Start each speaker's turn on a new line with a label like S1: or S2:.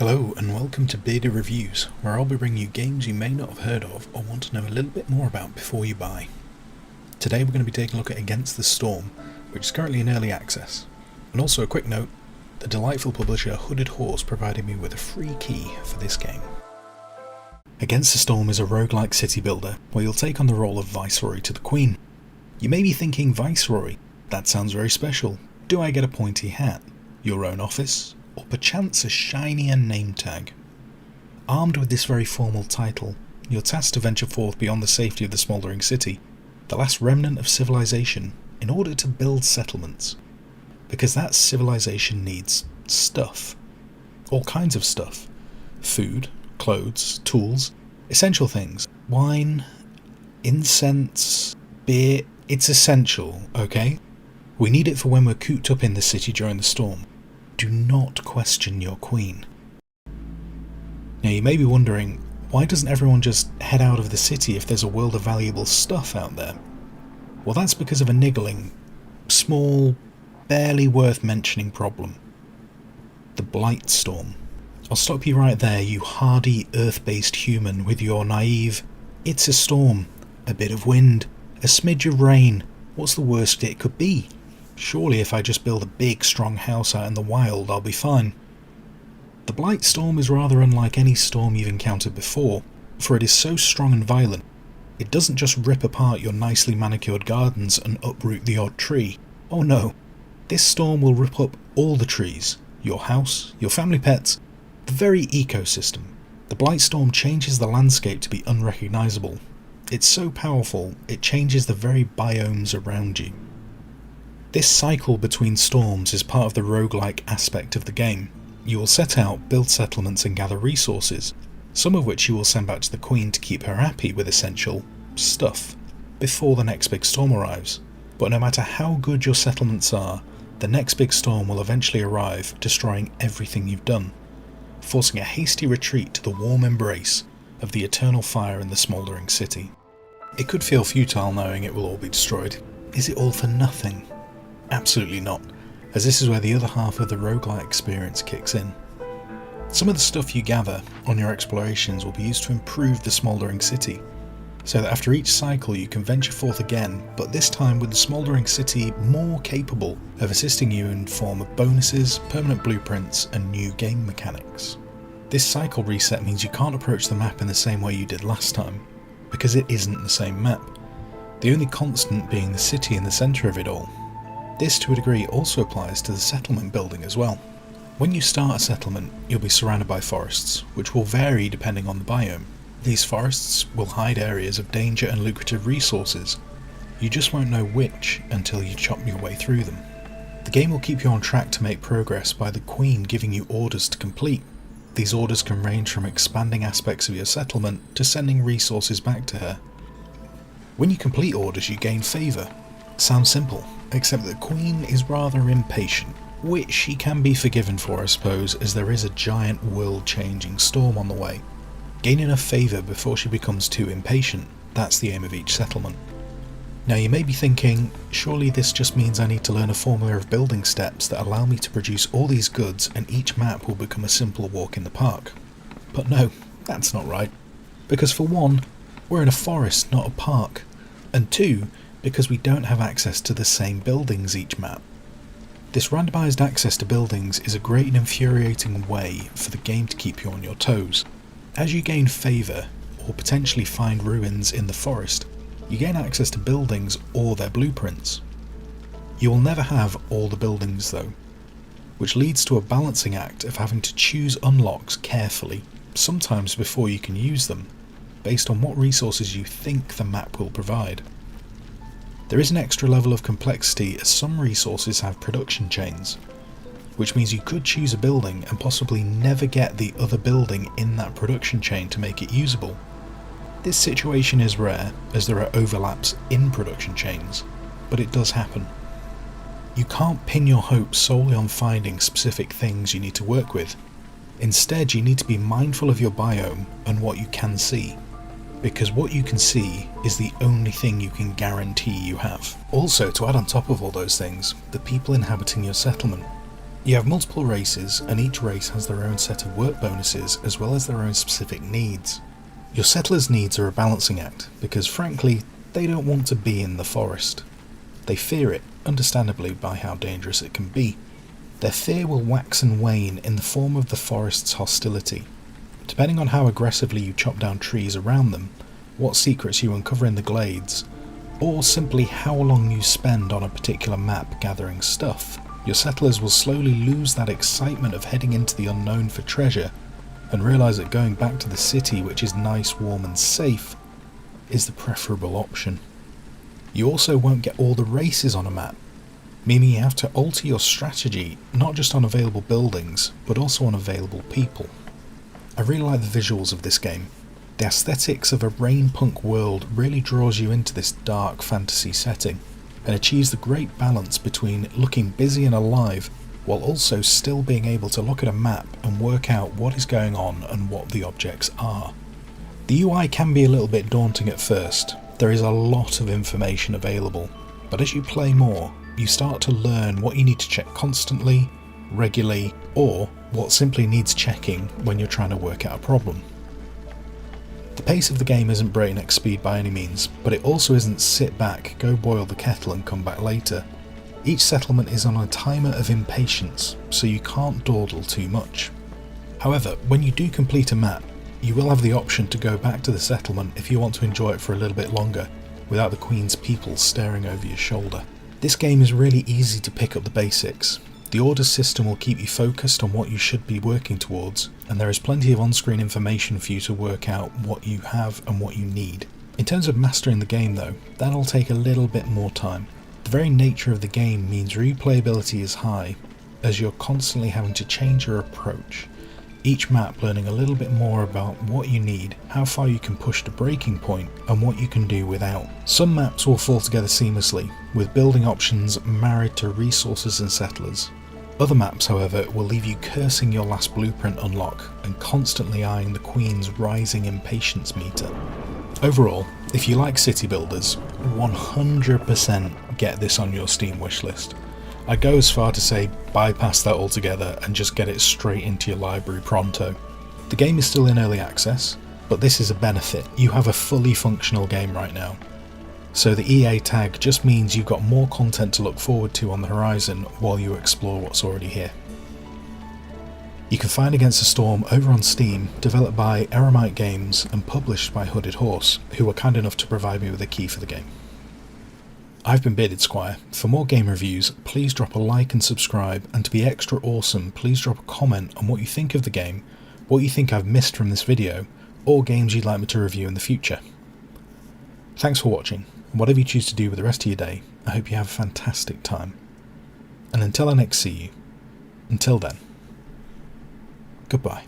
S1: Hello and welcome to Bearded Reviews, where I'll be bringing you games you may not have heard of or want to know a little bit more about before you buy. Today we're going to be taking a look at Against the Storm, which is currently in early access. And also a quick note, the delightful publisher Hooded Horse provided me with a free key for this game. Against the Storm is a roguelike city builder, where you'll take on the role of Viceroy to the Queen. You may be thinking, Viceroy? That sounds very special. Do I get a pointy hat? Your own office? Or perchance a shinier name tag? Armed with this very formal title, you're tasked to venture forth beyond the safety of the smouldering city, the last remnant of civilization, in order to build settlements. Because that civilization needs stuff. All kinds of stuff. Food, clothes, tools, essential things. Wine, incense, beer. It's essential, okay? We need it for when we're cooped up in the city during the storm. Do not question your queen. Now you may be wondering, why doesn't everyone just head out of the city if there's a world of valuable stuff out there? Well, that's because of a niggling, small, barely worth mentioning problem. The Blightstorm. I'll stop you right there, you hardy earth-based human with your naive, it's a storm, a bit of wind, a smidge of rain, what's the worst it could be? Surely if I just build a big strong house out in the wild, I'll be fine. The Blightstorm is rather unlike any storm you've encountered before, for it is so strong and violent. It doesn't just rip apart your nicely manicured gardens and uproot the odd tree. Oh no, this storm will rip up all the trees, your house, your family pets, the very ecosystem. The Blightstorm changes the landscape to be unrecognisable. It's so powerful, it changes the very biomes around you. This cycle between storms is part of the roguelike aspect of the game. You will set out, build settlements and gather resources, some of which you will send back to the Queen to keep her happy with essential stuff, before the next big storm arrives. But no matter how good your settlements are, the next big storm will eventually arrive, destroying everything you've done, forcing a hasty retreat to the warm embrace of the eternal fire in the smouldering city. It could feel futile knowing it will all be destroyed. Is it all for nothing? Absolutely not, as this is where the other half of the roguelite experience kicks in. Some of the stuff you gather on your explorations will be used to improve the smouldering city, so that after each cycle you can venture forth again, but this time with the smouldering city more capable of assisting you in form of bonuses, permanent blueprints and new game mechanics. This cycle reset means you can't approach the map in the same way you did last time, because it isn't the same map, the only constant being the city in the centre of it all. This to a degree also applies to the settlement building as well. When you start a settlement, you'll be surrounded by forests, which will vary depending on the biome. These forests will hide areas of danger and lucrative resources. You just won't know which until you chop your way through them. The game will keep you on track to make progress by the Queen giving you orders to complete. These orders can range from expanding aspects of your settlement to sending resources back to her. When you complete orders, you gain favour. Sounds simple, except that the Queen is rather impatient, which she can be forgiven for, I suppose, as there is a giant world-changing storm on the way. Gain enough favour before she becomes too impatient. That's the aim of each settlement. Now you may be thinking, surely this just means I need to learn a formula of building steps that allow me to produce all these goods and each map will become a simple walk in the park. But no, that's not right. Because for one, we're in a forest, not a park. And two, because we don't have access to the same buildings each map. This randomised access to buildings is a great and infuriating way for the game to keep you on your toes. As you gain favour, or potentially find ruins in the forest, you gain access to buildings or their blueprints. You will never have all the buildings though, which leads to a balancing act of having to choose unlocks carefully, sometimes before you can use them, based on what resources you think the map will provide. There is an extra level of complexity as some resources have production chains, which means you could choose a building and possibly never get the other building in that production chain to make it usable. This situation is rare as there are overlaps in production chains, but it does happen. You can't pin your hopes solely on finding specific things you need to work with. Instead, you need to be mindful of your biome and what you can see, because what you can see is the only thing you can guarantee you have. Also, to add on top of all those things, the people inhabiting your settlement. You have multiple races, and each race has their own set of work bonuses as well as their own specific needs. Your settlers' needs are a balancing act, because frankly, they don't want to be in the forest. They fear it, understandably by how dangerous it can be. Their fear will wax and wane in the form of the forest's hostility. Depending on how aggressively you chop down trees around them, what secrets you uncover in the glades, or simply how long you spend on a particular map gathering stuff, your settlers will slowly lose that excitement of heading into the unknown for treasure and realise that going back to the city, which is nice, warm and safe, is the preferable option. You also won't get all the races on a map, meaning you have to alter your strategy not just on available buildings, but also on available people. I really like the visuals of this game. The aesthetics of a rainpunk world really draws you into this dark fantasy setting, and achieves the great balance between looking busy and alive while also still being able to look at a map and work out what is going on and what the objects are. The UI can be a little bit daunting at first. There is a lot of information available, but as you play more, you start to learn what you need to check constantly, regularly, or what simply needs checking when you're trying to work out a problem. The pace of the game isn't breakneck speed by any means, but it also isn't sit back, go boil the kettle and come back later. Each settlement is on a timer of impatience, so you can't dawdle too much. However, when you do complete a map, you will have the option to go back to the settlement if you want to enjoy it for a little bit longer, without the Queen's people staring over your shoulder. This game is really easy to pick up the basics. The order system will keep you focused on what you should be working towards, and there is plenty of on-screen information for you to work out what you have and what you need. In terms of mastering the game though, that'll take a little bit more time. The very nature of the game means replayability is high, as you're constantly having to change your approach. Each map learning a little bit more about what you need, how far you can push the breaking point, and what you can do without. Some maps will fall together seamlessly, with building options married to resources and settlers. Other maps, however, will leave you cursing your last blueprint unlock and constantly eyeing the Queen's rising impatience meter. Overall, if you like city builders, 100% get this on your Steam wishlist. I'd go as far to say bypass that altogether and just get it straight into your library pronto. The game is still in early access, but this is a benefit. You have a fully functional game right now. So the EA tag just means you've got more content to look forward to on the horizon while you explore what's already here. You can find Against the Storm over on Steam, developed by Eremite Games and published by Hooded Horse, who were kind enough to provide me with a key for the game. I've been Bearded Squire. For more game reviews, please drop a like and subscribe, and to be extra awesome, please drop a comment on what you think of the game, what you think I've missed from this video, or games you'd like me to review in the future. Thanks for watching. Whatever you choose to do with the rest of your day, I hope you have a fantastic time. And until I next see you, until then, goodbye.